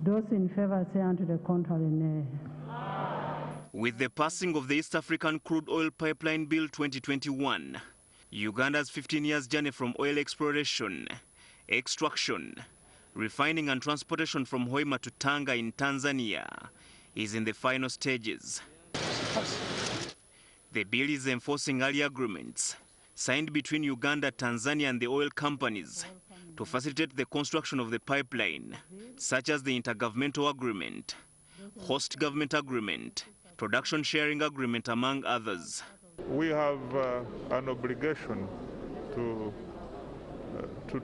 Those in favor say unto the contrary, nay. With the passing of the East African Crude Oil Pipeline Bill 2021, Uganda's 15 years journey from oil exploration, extraction, refining and transportation from Hoima to Tanga in Tanzania is in the final stages. The bill is enforcing early agreements signed between Uganda, Tanzania and the oil companies to facilitate the construction of the pipeline, such as the Intergovernmental Agreement, Host Government Agreement, Production Sharing Agreement, among others. We have an obligation to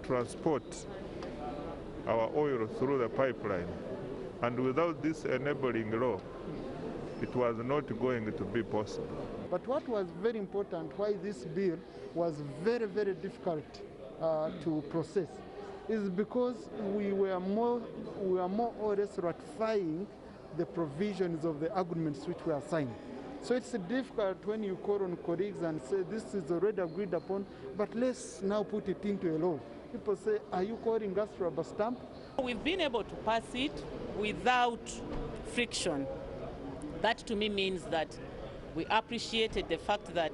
transport our oil through the pipeline, and without this enabling law, it was not going to be possible. But what was very important, why this bill was very, very difficult to process, is because we were more or less ratifying the provisions of the agreements which were signed. So it's difficult when you call on colleagues and say this is already agreed upon, but let's now put it into a law. People say, are you calling us rubber stamp? We've been able to pass it without friction. That to me means that we appreciated the fact that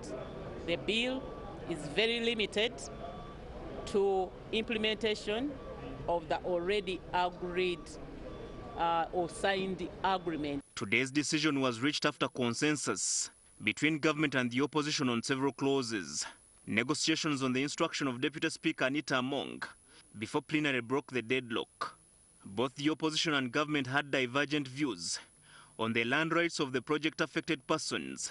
the bill is very limited to implementation of the already agreed or signed agreement. Today's decision was reached after consensus between government and the opposition on several clauses. Negotiations on the instruction of Deputy Speaker Anita Among before plenary broke the deadlock. Both the opposition and government had divergent views on the land rights of the project-affected persons,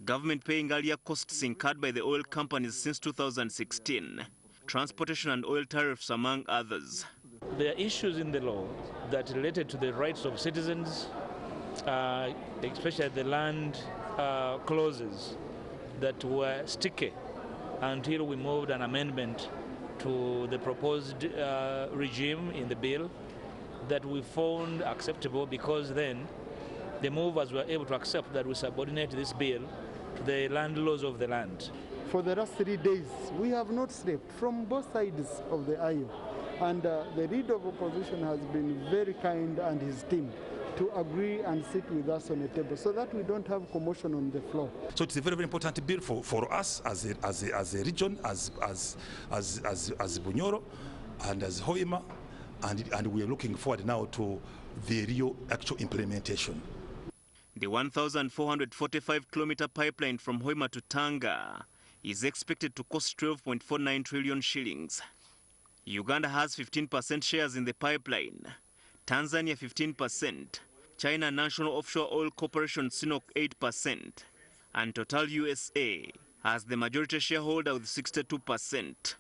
government paying earlier costs incurred by the oil companies since 2016, transportation and oil tariffs, among others. There are issues in the law that related to the rights of citizens, especially the land clauses that were sticky until we moved an amendment to the proposed regime in the bill that we found acceptable, because then the movers were able to accept that we subordinate this bill to the land laws of the land. For the last 3 days, we have not slept from both sides of the aisle. And the leader of opposition has been very kind, and his team, to agree and sit with us on the table so that we don't have commotion on the floor. So it's a very, very important bill for us as a region, as Bunyoro and as Hoima, and we are looking forward now to the real actual implementation. The 1,445-kilometer pipeline from Hoima to Tanga is expected to cost 12.49 trillion shillings. Uganda has 15% shares in the pipeline, Tanzania 15%, China National Offshore Oil Corporation (CNOOC) 8%, and Total USA has the majority shareholder with 62%.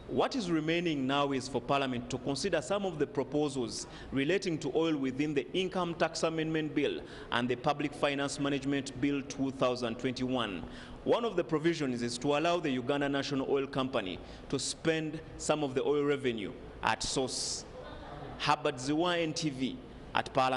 What is remaining now is for Parliament to consider some of the proposals relating to oil within the Income Tax Amendment Bill and the Public Finance Management Bill 2021. One of the provisions is to allow the Uganda National Oil Company to spend some of the oil revenue at source. Habad Ziwa NTV at Parliament.